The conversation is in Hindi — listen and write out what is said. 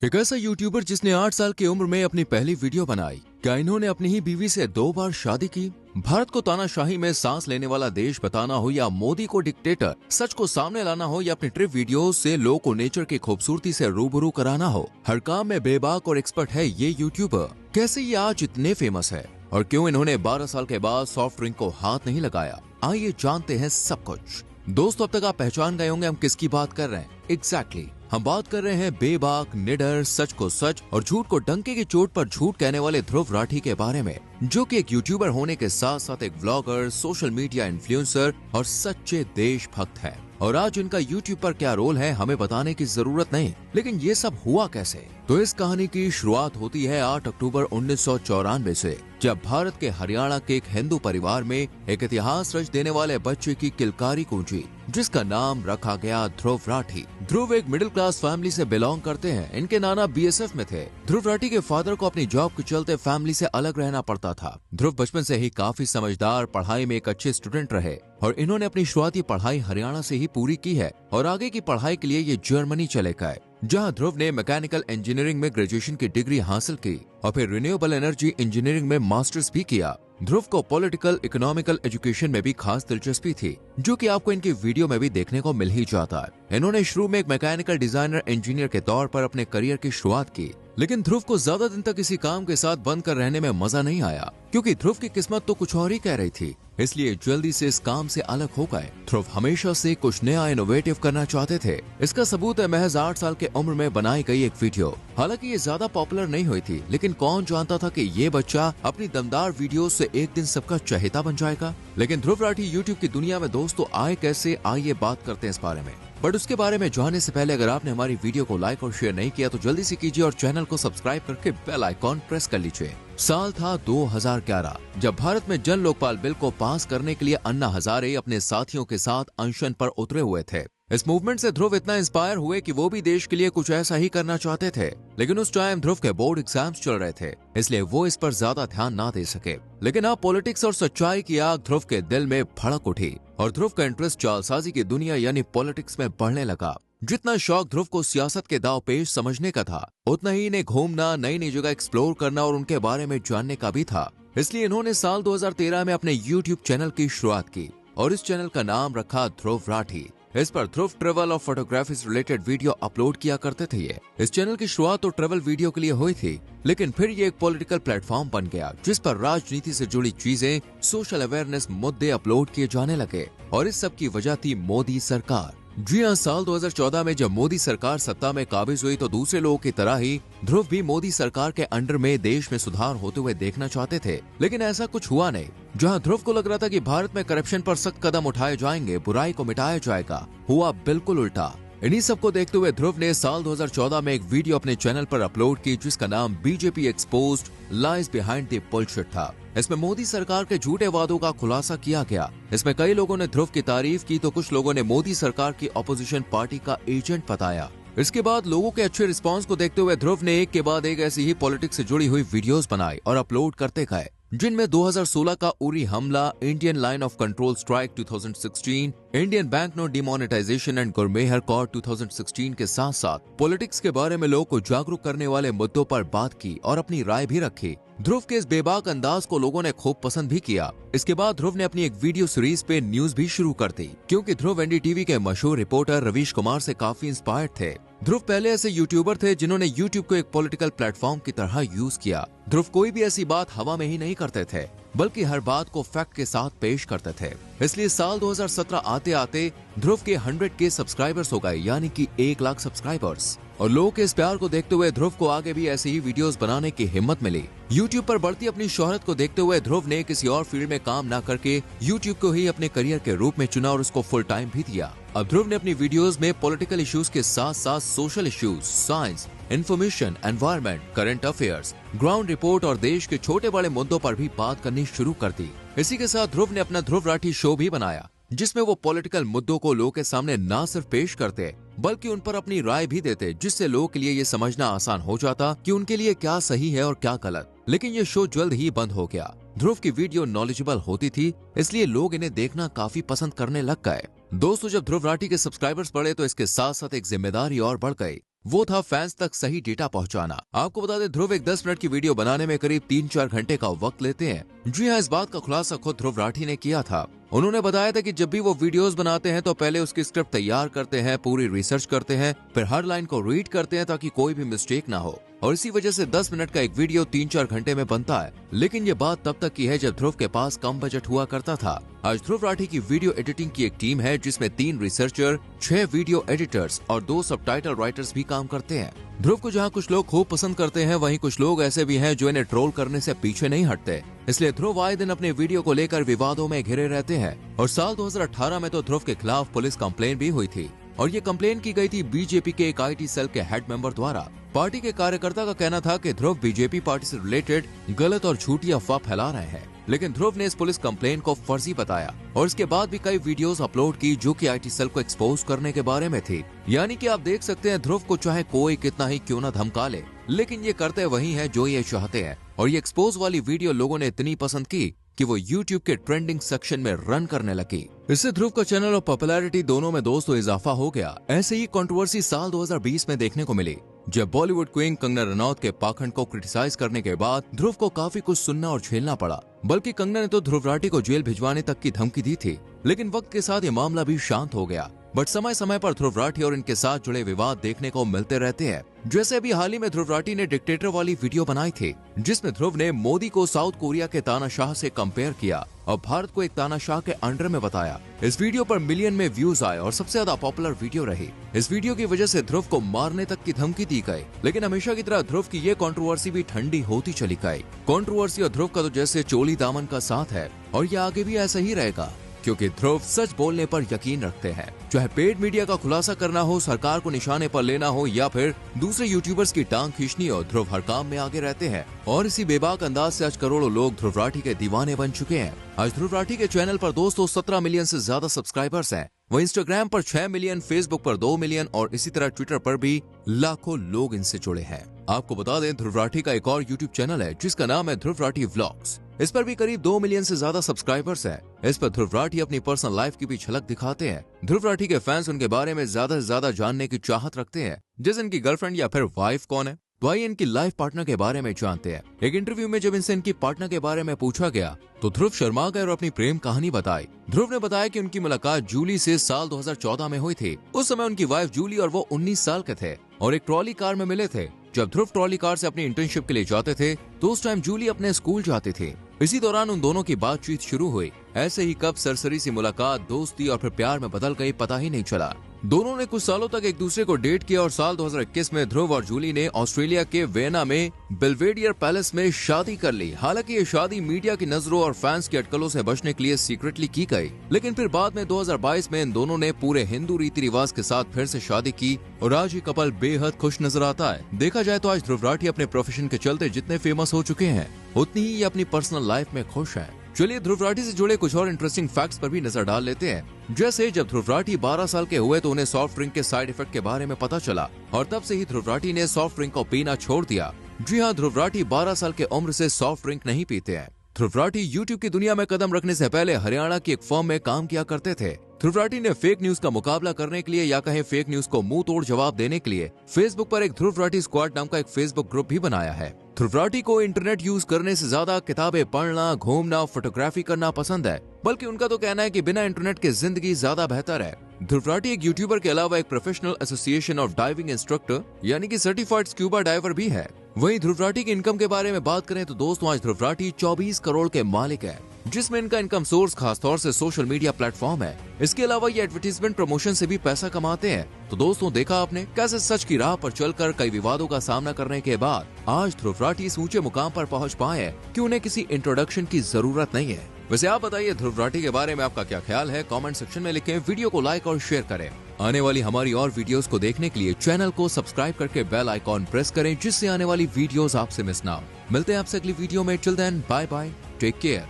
एक ऐसा यूट्यूबर जिसने 8 साल की उम्र में अपनी पहली वीडियो बनाई। क्या इन्होंने अपनी ही बीवी से 2 बार शादी की? भारत को तानाशाही में सांस लेने वाला देश बताना हो या मोदी को डिक्टेटर, सच को सामने लाना हो या अपनी ट्रिप वीडियो से लोगों को नेचर की खूबसूरती से रूबरू कराना हो, हर काम में बेबाक और एक्सपर्ट है ये यूट्यूबर। कैसे ये आज इतने फेमस है और क्यों इन्होंने 12 साल के बाद सॉफ्ट ड्रिंक को हाथ नहीं लगाया? आइए जानते हैं सब कुछ। दोस्तों, अब तक आप पहचान गए होंगे हम किसकी बात कर रहे हैं। एग्जैक्टली हम बात कर रहे हैं बेबाक, निडर, सच को सच और झूठ को डंके की चोट पर झूठ कहने वाले ध्रुव राठी के बारे में, जो कि एक यूट्यूबर होने के साथ साथ एक व्लॉगर, सोशल मीडिया इन्फ्लुएंसर और सच्चे देशभक्त हैं। और आज इनका यूट्यूब पर क्या रोल है हमें बताने की जरूरत नहीं, लेकिन ये सब हुआ कैसे? तो इस कहानी की शुरुआत होती है 8 अक्टूबर 1994 से, जब भारत के हरियाणा के एक हिंदू परिवार में एक इतिहास रच देने वाले बच्चे की किलकारी गूंजी, जिसका नाम रखा गया ध्रुव राठी। ध्रुव एक मिडिल क्लास फैमिली से बिलोंग करते हैं। इनके नाना बीएसएफ में थे। ध्रुव राठी के फादर को अपनी जॉब के चलते फैमिली से अलग रहना पड़ता था। ध्रुव बचपन से ही काफी समझदार, पढ़ाई में एक अच्छे स्टूडेंट रहे और इन्होंने अपनी शुरुआती पढ़ाई हरियाणा से ही पूरी की है और आगे की पढ़ाई के लिए ये जर्मनी चले गए, जहां ध्रुव ने मैकेनिकल इंजीनियरिंग में ग्रेजुएशन की डिग्री हासिल की और फिर रिन्यूएबल एनर्जी इंजीनियरिंग में मास्टर्स भी किया। ध्रुव को पॉलिटिकल इकोनॉमिकल एजुकेशन में भी खास दिलचस्पी थी, जो कि आपको इनकी वीडियो में भी देखने को मिल ही जाता है। इन्होंने शुरू में एक मैकेनिकल डिजाइनर इंजीनियर के तौर पर अपने करियर की शुरुआत की, लेकिन ध्रुव को ज्यादा दिन तक इसी काम के साथ बंद कर रहने में मजा नहीं आया, क्योंकि ध्रुव की किस्मत तो कुछ और ही कह रही थी। इसलिए जल्दी से इस काम से अलग हो गए। ध्रुव हमेशा से कुछ नया इनोवेटिव करना चाहते थे। इसका सबूत है महज 8 साल के उम्र में बनाई गई एक वीडियो। हालांकि ये ज्यादा पॉपुलर नहीं हुई थी, लेकिन कौन जानता था कि ये बच्चा अपनी दमदार वीडियो से एक दिन सबका चहेता बन जाएगा। लेकिन ध्रुव राठी यूट्यूब की दुनिया में दोस्तों आए कैसे, आइए बात करते हैं इस बारे में। बट उसके बारे में जानने से पहले अगर आपने हमारी वीडियो को लाइक और शेयर नहीं किया तो जल्दी से कीजिए और चैनल को सब्सक्राइब करके बेल आइकॉन प्रेस कर लीजिए। साल था 2011, जब भारत में जन लोकपाल बिल को पास करने के लिए अन्ना हजारे अपने साथियों के साथ अनशन पर उतरे हुए थे। इस मूवमेंट से ध्रुव इतना इंस्पायर हुए कि वो भी देश के लिए कुछ ऐसा ही करना चाहते थे, लेकिन उस टाइम ध्रुव के बोर्ड एग्जाम्स चल रहे थे, इसलिए वो इस पर ज्यादा ध्यान ना दे सके। लेकिन अब पॉलिटिक्स और सच्चाई की आग ध्रुव के दिल में भड़क उठी और ध्रुव का इंटरेस्ट चालसाजी की दुनिया यानी पॉलिटिक्स में बढ़ने लगा। जितना शौक ध्रुव को सियासत के दाव पेश समझने का था, उतना ही इन्हें घूमना, नई नई जगह एक्सप्लोर करना और उनके बारे में जानने का भी था। इसलिए इन्होंने साल 2013 में अपने यूट्यूब चैनल की शुरुआत की और इस चैनल का नाम रखा ध्रुव राठी। इस पर ध्रुव ट्रेवल और फोटोग्राफी से रिलेटेड वीडियो अपलोड किया करते थे। इस चैनल की शुरुआत तो ट्रेवल वीडियो के लिए हुई थी, लेकिन फिर ये एक पॉलिटिकल प्लेटफॉर्म बन गया, जिस पर राजनीति से जुड़ी चीजें, सोशल अवेयरनेस मुद्दे अपलोड किए जाने लगे और इस सब की वजह थी मोदी सरकार। जी हाँ, साल 2014 में जब मोदी सरकार सत्ता में काबिज हुई तो दूसरे लोगों की तरह ही ध्रुव भी मोदी सरकार के अंडर में देश में सुधार होते हुए देखना चाहते थे, लेकिन ऐसा कुछ हुआ नहीं। जहां ध्रुव को लग रहा था कि भारत में करप्शन पर सख्त कदम उठाए जाएंगे, बुराई को मिटाया जाएगा, हुआ बिल्कुल उल्टा। इन्हीं सबको देखते हुए ध्रुव ने साल 2014 में एक वीडियो अपने चैनल पर अपलोड की, जिसका नाम BJP exposed lies behind the bullshit था। इसमें मोदी सरकार के झूठे वादों का खुलासा किया गया। इसमें कई लोगों ने ध्रुव की तारीफ की तो कुछ लोगों ने मोदी सरकार की ऑपोजिशन पार्टी का एजेंट बताया। इसके बाद लोगों के अच्छे रिस्पांस को देखते हुए ध्रुव ने एक के बाद एक ऐसी ही पॉलिटिक्स से जुड़ी हुई वीडियोस बनाई और अपलोड करते गए, जिनमें 2016 का उरी हमला, Indian line of control strike 2016, Indian bank note demonetisation and Gurmehar Kaur 2016 के साथ साथ पॉलिटिक्स के बारे में लोगों को जागरूक करने वाले मुद्दों पर बात की और अपनी राय भी रखी। ध्रुव के इस बेबाक अंदाज को लोगों ने खूब पसंद भी किया। इसके बाद ध्रुव ने अपनी एक वीडियो सीरीज पे न्यूज भी शुरू कर दी, क्योंकि ध्रुव एनडीटीवी के मशहूर रिपोर्टर रवीश कुमार से काफी इंस्पायर्ड थे। ध्रुव पहले ऐसे यूट्यूबर थे जिन्होंने यूट्यूब को एक पॉलिटिकल प्लेटफॉर्म की तरह यूज किया। ध्रुव कोई भी ऐसी बात हवा में ही नहीं करते थे, बल्कि हर बात को फैक्ट के साथ पेश करते थे। इसलिए साल 2017 आते आते ध्रुव के 100K सब्सक्राइबर्स हो गए, यानी कि 1 लाख सब्सक्राइबर्स। और लोगों के इस प्यार को देखते हुए ध्रुव को आगे भी ऐसी ही वीडियोस बनाने की हिम्मत मिली। यूट्यूब पर बढ़ती अपनी शोहरत को देखते हुए ध्रुव ने किसी और फील्ड में काम न करके यूट्यूब को ही अपने करियर के रूप में चुना और उसको फुल टाइम भी दिया। अब ध्रुव ने अपनी वीडियोस में पॉलिटिकल इश्यूज के साथ साथ social issues, science, information, environment, current affairs, ground report और देश के छोटे बड़े मुद्दों पर भी बात करनी शुरू कर दी। इसी के साथ ध्रुव ने अपना ध्रुव राठी शो भी बनाया, जिसमें वो पॉलिटिकल मुद्दों को लोगों के सामने न सिर्फ पेश करते बल्कि उन पर अपनी राय भी देते, जिससे लोगों के लिए ये समझना आसान हो जाता कि उनके लिए क्या सही है और क्या गलत। लेकिन ये शो जल्द ही बंद हो गया। ध्रुव की वीडियो नॉलेजेबल होती थी, इसलिए लोग इन्हें देखना काफी पसंद करने लग गए। दोस्तों, जब ध्रुव राठी के सब्सक्राइबर्स बढ़े तो इसके साथ साथ एक जिम्मेदारी और बढ़ गई। वो था फैंस तक सही डेटा पहुंचाना। आपको बता दें, ध्रुव एक 10 मिनट की वीडियो बनाने में करीब 3-4 घंटे का वक्त लेते हैं। जी हाँ, इस बात का खुलासा खुद ध्रुव राठी ने किया था। उन्होंने बताया था कि जब भी वो वीडियोस बनाते हैं तो पहले उसकी स्क्रिप्ट तैयार करते हैं, पूरी रिसर्च करते हैं, फिर हर लाइन को रीड करते हैं ताकि कोई भी मिस्टेक ना हो, और इसी वजह से 10 मिनट का एक वीडियो 3-4 घंटे में बनता है। लेकिन ये बात तब तक की है जब ध्रुव के पास कम बजट हुआ करता था। आज ध्रुव राठी की वीडियो एडिटिंग की एक टीम है जिसमें 3 रिसर्चर, 6 वीडियो एडिटर्स और 2 सबटाइटल राइटर्स भी काम करते हैं। ध्रुव को जहाँ कुछ लोग खूब पसंद करते हैं, वहीं कुछ लोग ऐसे भी हैं जो इन्हें ट्रोल करने से पीछे नहीं हटते। इसलिए ध्रुव आए दिन अपने वीडियो को लेकर विवादों में घिरे रहते हैं। और साल 2018 में तो ध्रुव के खिलाफ पुलिस कंप्लेन भी हुई थी, और ये कंप्लेन की गई थी बीजेपी के एक IT सेल के हेड मेंबर द्वारा। पार्टी के कार्यकर्ता का कहना था कि ध्रुव बीजेपी पार्टी से रिलेटेड गलत और झूठी अफवाह फैला रहे हैं, लेकिन ध्रुव ने इस पुलिस कंप्लेन को फर्जी बताया और इसके बाद भी कई वीडियोस अपलोड की जो कि IT सेल को एक्सपोज करने के बारे में थी। यानी कि आप देख सकते हैं, ध्रुव को चाहे कोई कितना ही क्यों न धमका ले, लेकिन ये करते वही है जो ये चाहते हैं। और ये एक्सपोज वाली वीडियो लोगों ने इतनी पसंद की कि वो YouTube के ट्रेंडिंग सेक्शन में रन करने लगी। इससे ध्रुव का चैनल और पॉपुलैरिटी दोनों में दोस्तों इजाफा हो गया। ऐसे ही कंट्रोवर्सी साल 2020 में देखने को मिली, जब बॉलीवुड क्वीन कंगना रनौत के पाखंड को क्रिटिसाइज करने के बाद ध्रुव को काफी कुछ सुनना और झेलना पड़ा। बल्कि कंगना ने तो ध्रुव राठी को जेल भिजवाने तक की धमकी दी थी। लेकिन वक्त के साथ ये मामला भी शांत हो गया। बट समय समय पर ध्रुव राठी और इनके साथ जुड़े विवाद देखने को मिलते रहते हैं। जैसे अभी हाल ही में ध्रुव राठी ने डिक्टेटर वाली वीडियो बनाई थी, जिसमें ध्रुव ने मोदी को साउथ कोरिया के तानाशाह से कंपेयर किया और भारत को एक तानाशाह के अंडर में बताया। इस वीडियो पर मिलियन में व्यूज आए और सबसे ज्यादा पॉपुलर वीडियो रही। इस वीडियो की वजह से ध्रुव को मारने तक की धमकी दी गई। लेकिन हमेशा की तरह ध्रुव की ये कंट्रोवर्सी भी ठंडी होती चली गई। कंट्रोवर्सी और ध्रुव का तो जैसे चोली दामन का साथ है, और ये आगे भी ऐसा ही रहेगा, क्योंकि ध्रुव सच बोलने पर यकीन रखते हैं। चाहे पेड मीडिया का खुलासा करना हो, सरकार को निशाने पर लेना हो, या फिर दूसरे यूट्यूबर्स की टांग खींचनी हो, ध्रुव हर काम में आगे रहते हैं। और इसी बेबाक अंदाज से आज करोड़ों लोग ध्रुव राठी के दीवाने बन चुके हैं। आज ध्रुव राठी के चैनल पर दोस्तों 17 मिलियन से ज्यादा सब्सक्राइबर्स हैं। वहीं इंस्टाग्राम पर 6 मिलियन, फेसबुक पर 2 मिलियन और इसी तरह ट्विटर पर भी लाखों लोग इनसे जुड़े हैं। आपको बता दें, ध्रुव राठी का एक और यूट्यूब चैनल है जिसका नाम है ध्रुव राठी व्लॉग्स। इस पर भी करीब 2 मिलियन से ज्यादा सब्सक्राइबर्स हैं। इस पर ध्रुव राठी अपनी पर्सनल लाइफ की भी झलक दिखाते हैं। ध्रुव राठी के फैंस उनके बारे में ज्यादा से ज्यादा जानने की चाहत रखते हैं, जैसे इनकी गर्लफ्रेंड या फिर वाइफ कौन है। तो आइए इनकी लाइफ पार्टनर के बारे में जानते हैं। एक इंटरव्यू में जब इनसे इनकी पार्टनर के बारे में पूछा गया तो ध्रुव शर्मा गए और अपनी प्रेम कहानी बताई। ध्रुव ने बताया कि उनकी मुलाकात जूली से साल 2014 में हुई थी। उस समय उनकी वाइफ जूली और वो 19 साल के थे और एक ट्रॉली कार में मिले थे। जब ध्रुव ट्रॉली कार से अपनी इंटर्नशिप के लिए जाते थे तो उस टाइम जूली अपने स्कूल जाती थी। इसी दौरान उन दोनों की बातचीत शुरू हुई। ऐसे ही कब सरसरी सी मुलाकात, दोस्ती और फिर प्यार में बदल गई, पता ही नहीं चला। दोनों ने कुछ सालों तक एक दूसरे को डेट किया और साल 2021 में ध्रुव और जूली ने ऑस्ट्रेलिया के वियना में बेल्वेडियर पैलेस में शादी कर ली। हालांकि ये शादी मीडिया की नजरों और फैंस की अटकलों से बचने के लिए सीक्रेटली की गई, लेकिन फिर बाद में 2022 में इन दोनों ने पूरे हिंदू रीति रिवाज के साथ फिर से शादी की और आज ये कपल बेहद खुश नजर आता है। देखा जाए तो आज ध्रुव राठी अपने प्रोफेशन के चलते जितने फेमस हो चुके हैं, उतनी ही ये अपनी पर्सनल लाइफ में खुश हैं। चलिए ध्रुव राठी से जुड़े कुछ और इंटरेस्टिंग फैक्ट्स पर भी नजर डाल लेते हैं। जैसे जब ध्रुव राठी 12 साल के हुए तो उन्हें सॉफ्ट ड्रिंक के साइड इफेक्ट के बारे में पता चला और तब से ही ध्रुव राठी ने सॉफ्ट ड्रिंक को पीना छोड़ दिया। जी हाँ, ध्रुव राठी 12 साल के उम्र से सॉफ्ट ड्रिंक नहीं पीते हैं। ध्रुव राठी यूट्यूब की दुनिया में कदम रखने से पहले हरियाणा की एक फर्म में काम किया करते थे। ध्रुव राठी ने फेक न्यूज का मुकाबला करने के लिए या कहें फेक न्यूज को मुंह तोड़ जवाब देने के लिए फेसबुक पर एक ध्रुव राठी स्क्वाड नाम का एक फेसबुक ग्रुप भी बनाया है। ध्रुव राठी को इंटरनेट यूज करने से ज्यादा किताबें पढ़ना, घूमना, फोटोग्राफी करना पसंद है। बल्कि उनका तो कहना है कि बिना इंटरनेट के जिंदगी ज्यादा बेहतर है। ध्रुव राठी एक यूट्यूबर के अलावा एक professional association of diving instructor यानी कि सर्टिफाइड स्क्यूबा डाइवर भी है। वहीं ध्रुव राठी की इनकम के बारे में बात करें तो दोस्तों आज ध्रुव राठी 24 करोड़ के मालिक है, जिसमें इनका इनकम सोर्स खासतौर से सोशल मीडिया प्लेटफॉर्म है। इसके अलावा ये एडवर्टीजमेंट प्रमोशन से भी पैसा कमाते हैं। तो दोस्तों देखा आपने कैसे सच की राह पर चलकर कई विवादों का सामना करने के बाद आज ध्रुव राठी इस ऊंचे मुकाम पर पहुंच पाए हैं कि उन्हें किसी इंट्रोडक्शन की जरूरत नहीं है। वैसे आप बताइए ध्रुव राठी के बारे में आपका क्या ख्याल है, कमेंट सेक्शन में लिखें। वीडियो को लाइक और शेयर करें। आने वाली हमारी और वीडियोस को देखने के लिए चैनल को सब्सक्राइब करके बेल आइकॉन प्रेस करें, जिससे आने वाली वीडियोस आपसे मिस ना हो। मिलते हैं आपसे अगली वीडियो में। Till then bye bye, take care.